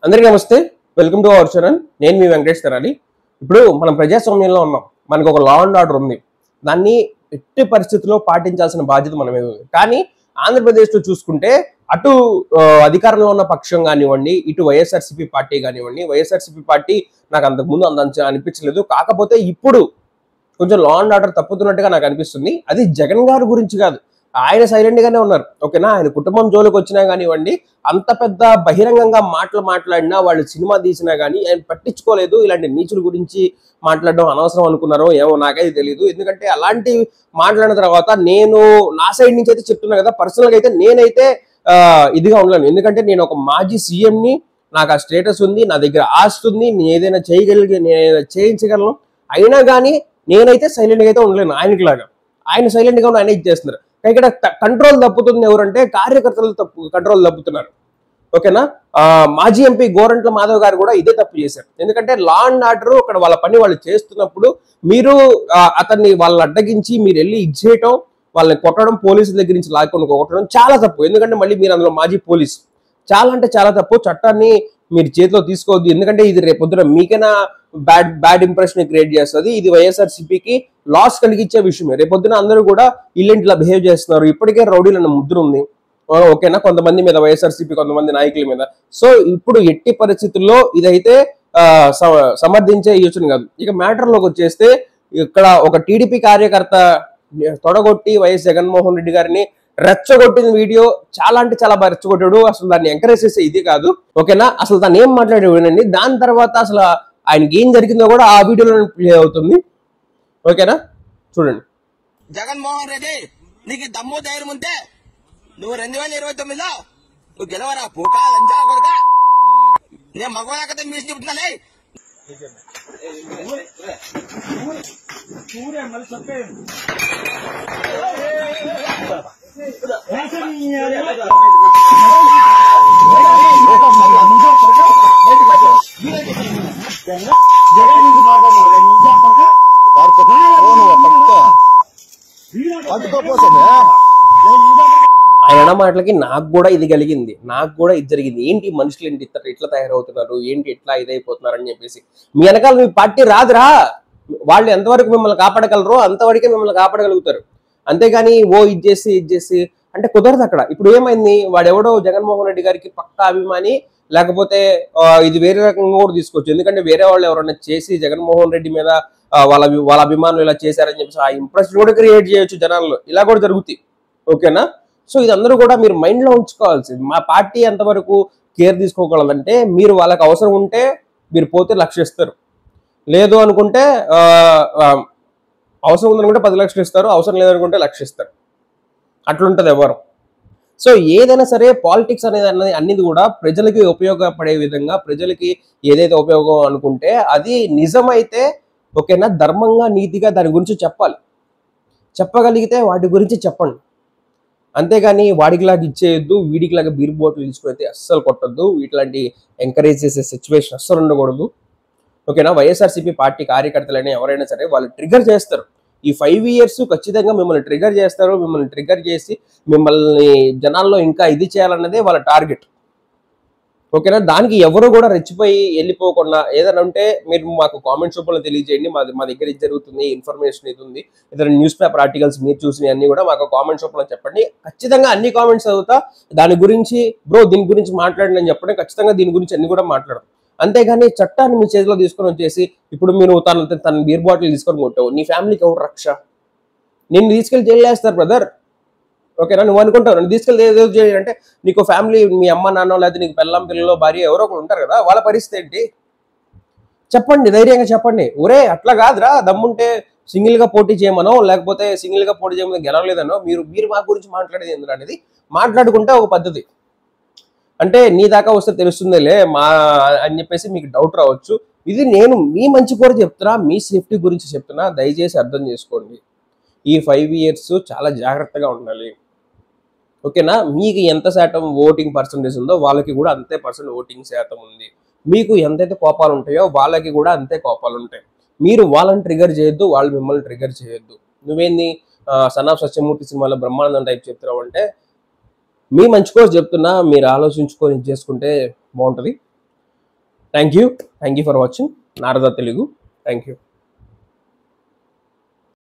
అందరికీ నమస్తే, welcome to our channel. నేను మీ వెంకటేష్ తెరాలి. ఇప్పుడు మనం ప్రజాస్వామ్యంలో ఉన్నాం. మనకు ఒక లా అండ్ ఆర్డర్ ఉంది. దాన్ని ఎట్టి పరిస్థితుల్లో పాటించాల్సిన బాధ్యత మన మీద ఉంది. కానీ ఆంధ్రప్రదేశ్లో చూసుకుంటే అటు అధికారంలో ఉన్న పక్షం కానివ్వండి, ఇటు వైఎస్ఆర్సీపీ పార్టీ కానివ్వండి, వైఎస్ఆర్సీపీ పార్టీ నాకు అంతకుముందు అంత అనిపించలేదు. కాకపోతే ఇప్పుడు కొంచెం లా అండ్ ఆర్డర్ తప్పుతున్నట్టుగా నాకు అనిపిస్తుంది. అది జగన్ గారి గురించి కాదు, ఆయన సైలెంట్ గానే ఉన్నారు. ఓకేనా, ఆయన కుటుంబం జోలికి వచ్చినా కానివ్వండి, అంత పెద్ద బహిరంగంగా మాట్లాడినా, వాళ్ళు సినిమా తీసినా కానీ ఆయన పట్టించుకోలేదు. ఇలాంటి నీచుల గురించి మాట్లాడడం అనవసరం అనుకున్నారో ఏమో నాకైతే తెలియదు. ఎందుకంటే అలాంటి మాట్లాడిన తర్వాత నేను నా సైడ్ నుంచి అయితే చెప్తున్నా కదా, పర్సనల్ గా అయితే నేనైతే ఇదిగా ఉండలేను. ఎందుకంటే నేను ఒక మాజీ సీఎంని, నాకు ఆ స్టేటస్ ఉంది, నా దగ్గర ఆస్తి ఉంది, నేను ఏదైనా చేయించగలను. అయినా కానీ నేనైతే సైలెంట్ గా అయితే ఉండలేను. ఆయనకి లాగా ఆయన సైలెంట్ గా ఆయన చేస్తున్నారు. ఇక్కడ కంట్రోల్ తప్పుతుంది ఎవరంటే కార్యకర్తలు కంట్రోల్ తప్పుతున్నారు. ఓకేనా, మాజీ ఎంపీ గోరంట్ల మాధవ్ గారు కూడా ఇదే తప్పు చేశారు. ఎందుకంటే లా అండ్ ఆర్డర్ అక్కడ వాళ్ళ పని వాళ్ళు చేస్తున్నప్పుడు మీరు అతన్ని వాళ్ళని అడ్డగించి మీరు వెళ్ళి ఇచ్చేయటం, వాళ్ళని కొట్టడం, పోలీసుల దగ్గర నుంచి లాక్కొని కొట్టడం చాలా తప్పు. ఎందుకంటే మళ్ళీ మీరు అందులో మాజీ పోలీసు, చాలా అంటే చాలా తప్పు. చట్టాన్ని మీరు చేతిలో తీసుకోవద్దు. ఎందుకంటే ఇది రేపొద్దున మీకైనా బ్యాడ్ ఇంప్రెషన్ క్రియేట్ చేస్తుంది. ఇది వైఎస్ఆర్సీపీకి లాస్ కలిగించే విషయమే. రేపొద్దున అందరూ కూడా ఇల్లేంటిలా బిహేవ్ చేస్తున్నారు. ఇప్పటికే రౌడీలు అన్న ముద్ర ఉంది. ఓకేనా, కొంతమంది మీద వైఎస్ఆర్సీపీ, కొంతమంది నాయకుల మీద. సో ఇప్పుడు ఎట్టి పరిస్థితుల్లో ఇదైతే సమర్థించే యోచన కాదు. ఇక మ్యాటర్లోకి వచ్చేస్తే, ఇక్కడ ఒక టీడీపీ కార్యకర్త తొడగొట్టి వైఎస్ జగన్మోహన్ రెడ్డి గారిని రెచ్చగొట్టిన వీడియో చాలా అంటే చాలా బాగా రెచ్చగొట్టాడు. అసలు దాన్ని ఎంకరేజ్ చేసే ఇది కాదు. ఓకేనా, అసలు దాన్ని ఏం మాట్లాడాడు వినండి. దాని తర్వాత అసలు ఆయనకి ఏం జరిగిందో కూడా ఆ వీడియోలో ప్లే అవుతుంది. ఓకేనా, చూడండి. జగన్మోహన్ రెడ్డి, నీకు దమ్ము ధైర్యం ఉంటే నువ్వు 2029లో నువ్వు గెలవరా పోకా లంచా కొడక. నేను మగవాళ్ళకైతే మీరు చెబుతున్నానే. ఆయన మాటలకి నాకు కూడా ఇది కలిగింది, నాకు కూడా ఇది జరిగింది. ఏంటి మనుషులు ఏంటి ఇట్లా తయారవుతున్నారు, ఏంటి ఇట్లా ఇదైపోతున్నారు అని చెప్పేసి. మీ వెనకాల మీ పార్టీ రాదురా, వాళ్ళు ఎంతవరకు మిమ్మల్ని కాపాడగలరో అంతవరకే మిమ్మల్ని కాపాడగలుగుతారు. అంతేగాని ఇది చేసి అంటే కుదరదు అక్కడ. ఇప్పుడు ఏమైంది, వాడెవడో జగన్మోహన్ రెడ్డి గారికి పక్కా అభిమాని, లేకపోతే ఇది వేరే రకంగా కూడా తీసుకోవచ్చు. ఎందుకంటే వేరే వాళ్ళు ఎవరైనా చేసి జగన్మోహన్ రెడ్డి మీద వాళ్ళ అభిమానులు ఇలా చేశారని చెప్పేసి ఆ ఇంప్రెషన్ కూడా క్రియేట్ చేయొచ్చు జనాల్లో. ఇలా కూడా జరుగుతాయి. ఓకేనా, సో ఇదందరూ కూడా మీరు మైండ్ లో ఉంచుకోవాల్సింది. మా పార్టీ ఎంతవరకు కేర్ తీసుకోగలదంటే, మీరు వాళ్ళకి అవసరం ఉంటే మీరు పోతే లక్షిస్తారు, లేదు అనుకుంటే అవసరం ఉందనుకుంటే 10 లక్షలు ఇస్తారు, అవసరం లేదనుకుంటే లక్షిస్తారు. అట్లుంటది ఎవరు. సో ఏదైనా సరే పాలిటిక్స్ అనేది కూడా ప్రజలకి ఉపయోగపడే విధంగా, ప్రజలకి ఏదైతే ఉపయోగం అనుకుంటే అది నిజమైతే ఓకేనా, ధర్మంగా నీతిగా దాని గురించి చెప్పాలి. చెప్పగలిగితే వాటి గురించి చెప్పండి. అంతేగాని వాడికిలాగా ఇచ్చేయొద్దు, వీడికిలాగా బీర్ బాటిల్ తీసుకుని అస్సలు కొట్టద్దు. ఇట్లాంటి ఎంకరేజ్ చేసే సిచ్యువేషన్ అస్సలు ఉండకూడదు. ఓకేనా, వైఎస్ఆర్సీపీ పార్టీ కార్యకర్తలైనా ఎవరైనా సరే వాళ్ళు ట్రిగర్ చేస్తారు. ఈ 5 years ఖచ్చితంగా మిమ్మల్ని ట్రిగర్ చేస్తారు. మిమ్మల్ని ట్రిగర్ చేసి మిమ్మల్ని జనాల్లో ఇంకా ఇది చేయాలన్నదే వాళ్ళ టార్గెట్. ఓకేనా, దానికి ఎవరు కూడా రెచ్చిపోయి వెళ్ళిపోకుండా ఏదైనా ఉంటే మీరు మాకు కామెంట్స్ రూపంలో తెలియజేయండి. మా దగ్గర ఇది జరుగుతుంది, ఇన్ఫర్మేషన్ ఇది ఉంది, ఏదైనా న్యూస్ పేపర్ ఆర్టికల్స్ మీరు చూసినవి అన్ని కూడా మాకు కామెంట్స్ రూపంలో చెప్పండి. ఖచ్చితంగా అన్ని కామెంట్స్ చదువుతా. దాని గురించి దీని గురించి మాట్లాడండి అని చెప్పండి. ఖచ్చితంగా దీని గురించి అన్ని కూడా మాట్లాడడం. అంతేగాని చట్టాన్ని మీ చేతిలో తీసుకొని వచ్చేసి ఇప్పుడు మీరు తన బీర్ బాటిల్ తీసుకొని కొట్టావు, నీ ఫ్యామిలీకి ఎవరు రక్ష? నిన్ను తీసుకెళ్లి జైలు వేస్తారు బ్రదర్. ఓకేనా, నువ్వు అనుకుంటావు నన్ను తీసుకెళ్ళి ఏదో చేయాలంటే నీకు ఫ్యామిలీ, మీ అమ్మ నాన్న, లేకపోతే నీకు పిల్లం పిల్లలు భార్య ఎవరో ఒకరు ఉంటారు కదా, వాళ్ళ పరిస్థితి ఏంటి చెప్పండి, ధైర్యంగా చెప్పండి. ఒరే అట్లా కాదురా, దమ్ముంటే సింగిల్ గా పోటీ చేయమనో, లేకపోతే సింగిల్ గా పోటీ చేయమని గెలవలేదనో మీరు మా గురించి మాట్లాడేది ఎందుకు అనేది మాట్లాడుకుంటే ఒక పద్ధతి. అంటే నీ దాకా వస్తే తెలుస్తుందిలే అని చెప్పేసి మీకు డౌట్ రావచ్చు. ఇది నేను మీ మంచి కోరి చెప్తున్నా, మీ సేఫ్టీ గురించి చెప్తున్నా, దయచేసి అర్థం చేసుకోండి. ఈ 5 years చాలా జాగ్రత్తగా ఉండాలి. ఓకేనా, మీకు ఎంత శాతం ఓటింగ్ పర్సంటేజ్ ఉందో వాళ్ళకి కూడా అంతే ఓటింగ్ శాతం ఉంది. మీకు ఎంతైతే కోపాలు ఉంటాయో వాళ్ళకి కూడా అంతే కోపాలు ఉంటాయి. మీరు వాళ్ళని ట్రిగర్ చేయొద్దు, వాళ్ళు మిమ్మల్ని ట్రిగర్ చేయొద్దు. నువ్వేంది సన్ ఆఫ్ సత్యమూర్తి సినిమాలో బ్రహ్మానందం టైప్ చెప్తున్నావు అంటే మీ మంచి కోసం చెప్తున్నా, మీరు ఆలోచించుకొని చేసుకుంటే బాగుంటుంది. Thank you for watching Narada Telugu. Thank you.